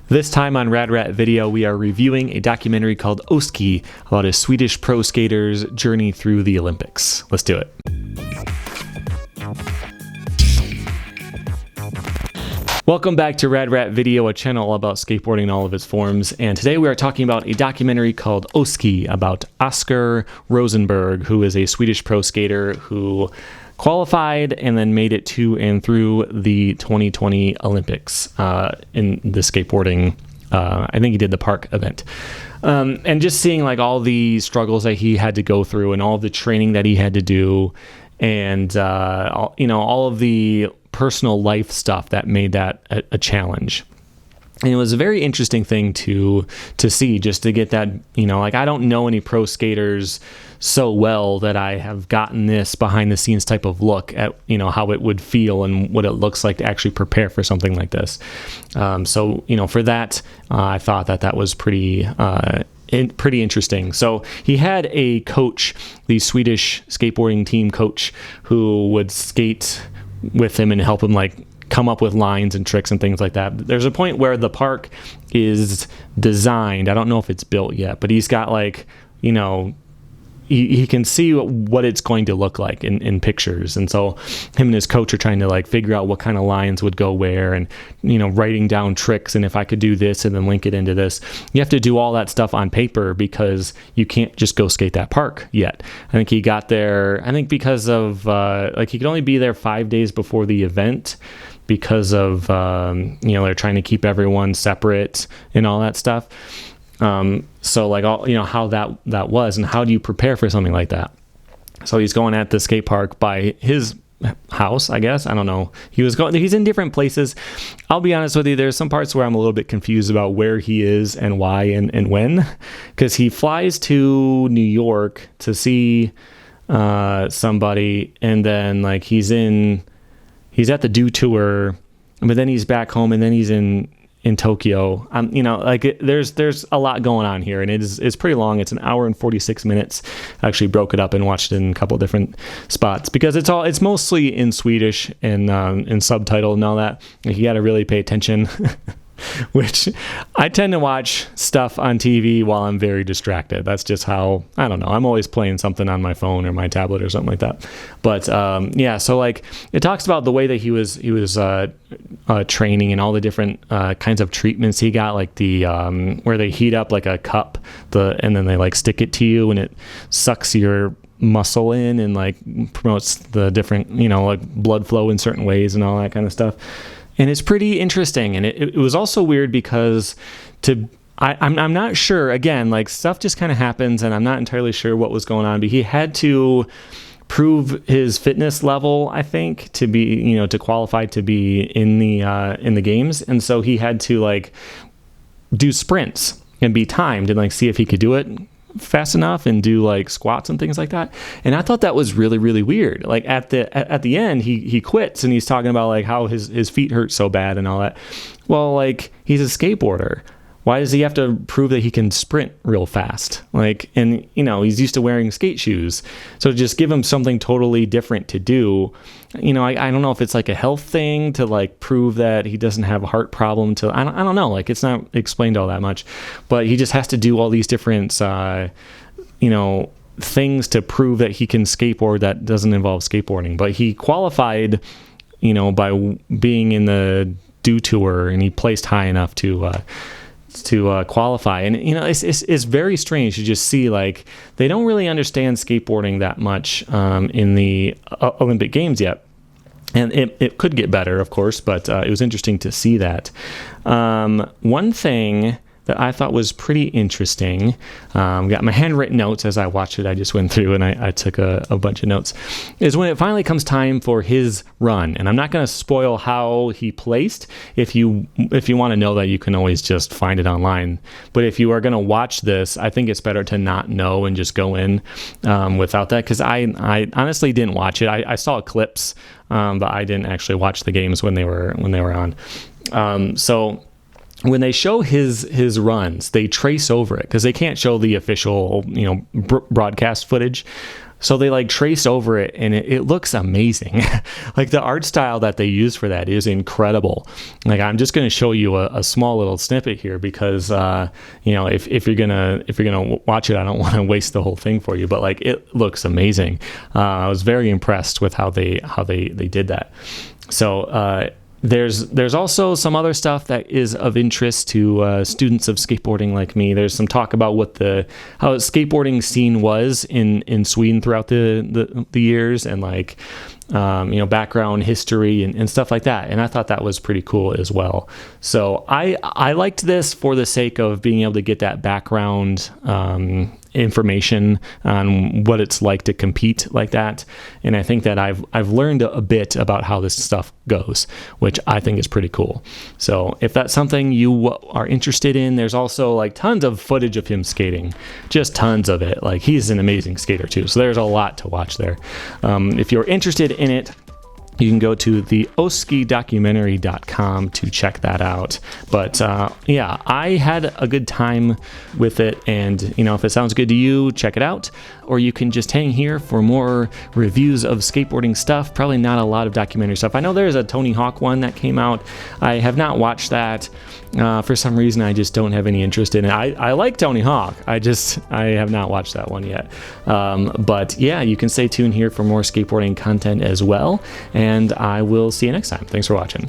This time on Rad Rat Video, we are reviewing a documentary called Oski about a Swedish pro skater's journey through the Olympics. Let's do it. Welcome back to Rad Rat Video, a channel about skateboarding in all of its forms. And today we are talking about a documentary called Oski about Oskar Rozenberg, who is a Swedish pro skater who qualified and then made it to and through the 2020 Olympics in the skateboarding. I think he did the park event. And just seeing like all the struggles that he had to go through and all the training that he had to do, and all of the personal life stuff that made that a challenge. And it was a very interesting thing to see, just to get that, like I don't know any pro skaters so well that I have gotten this behind the scenes type of look at, how it would feel and what it looks like to actually prepare for something like this. So for that, I thought that was pretty interesting. So he had a coach, the Swedish skateboarding team coach, who would skate with him and help him like come up with lines and tricks and things like that. There's a point where the park is designed. I don't know if it's built yet, but he's got like, he can see what it's going to look like in pictures. And so him and his coach are trying to like figure out what kind of lines would go where, and, writing down tricks. And if I could do this and then link it into this, you have to do all that stuff on paper because you can't just go skate that park yet. I think he got there, because of, he could only be there 5 days before the event because of, they're trying to keep everyone separate and all that stuff. So like all, how that was, and how do you prepare for something like that? So he's going at the skate park by his house, I guess. I don't know. He's in different places. I'll be honest with you. There's some parts where I'm a little bit confused about where he is and why and when, because he flies to New York to see, somebody. And then like he's at the Do Tour, but then he's back home, and then he's in Tokyo. There's a lot going on here, and it's pretty long. It's an hour and 46 minutes. I actually broke it up and watched it in a couple of different spots because it's mostly in Swedish and in subtitle and all that. You got to really pay attention. Which I tend to watch stuff on TV while I'm very distracted. That's just how, I don't know. I'm always playing something on my phone or my tablet or something like that. But so like it talks about the way that he was training and all the different kinds of treatments he got, like the where they heat up like a cup, and then they like stick it to you and it sucks your muscle in and like promotes the different, like blood flow in certain ways and all that kind of stuff. And it's pretty interesting. And it was also weird because I'm not sure, again, like stuff just kind of happens and I'm not entirely sure what was going on, but he had to prove his fitness level, I think, to be, to qualify to be in the games. And so he had to like do sprints and be timed and like see if he could do it fast enough and do like squats and things like that. And I thought that was really, really weird. Like at the end, he quits and he's talking about like how his feet hurt so bad and all that. Well, like he's a skateboarder. Why does he have to prove that he can sprint real fast? Like, and he's used to wearing skate shoes. So just give him something totally different to do. I don't know if it's like a health thing to like prove that he doesn't have a heart problem. I don't know. Like it's not explained all that much, but he just has to do all these different, things to prove that he can skateboard that doesn't involve skateboarding. But he qualified, by being in the Do Tour, and he placed high enough to qualify. And it's very strange to just see like they don't really understand skateboarding that much in the Olympic Games yet, and it could get better, of course, but it was interesting to see that. One thing that I thought was pretty interesting, got my handwritten notes as I watched it. I just went through and I took a bunch of notes, is when it finally comes time for his run. And I'm not going to spoil how he placed. If you want to know that, you can always just find it online. But if you are going to watch this, I think it's better to not know and just go in without that, because I honestly didn't watch it. I saw clips, but I didn't actually watch the games when they were on. So when they show his runs, they trace over it because they can't show the official broadcast footage. So they like traced over it, and it looks amazing. Like the art style that they use for that is incredible. Like I'm just going to show you a small little snippet here because you know, if you're gonna watch it, I don't want to waste the whole thing for you. But like it looks amazing. I was very impressed with how they did that. So there's also some other stuff that is of interest to students of skateboarding like me. There's some talk about how the skateboarding scene was in Sweden throughout the years, and like you know, background history and stuff like that. And I thought that was pretty cool as well. So I liked this for the sake of being able to get that background information on what it's like to compete like that. And I think that I've learned a bit about how this stuff goes, which I think is pretty cool. So if that's something you are interested in, there's also like tons of footage of him skating, just tons of it. Like he's an amazing skater too. So there's a lot to watch there. If you're interested in it, you can go to the oskidocumentary.com to check that out. But yeah, I had a good time with it, and you know, if it sounds good to you, check it out. Or you can just hang here for more reviews of skateboarding stuff. Probably not a lot of documentary stuff. I know there's a Tony Hawk one that came out. I have not watched that. For some reason, I just don't have any interest in it. I like Tony Hawk. I have not watched that one yet. But yeah, you can stay tuned here for more skateboarding content as well. And I will see you next time. Thanks for watching.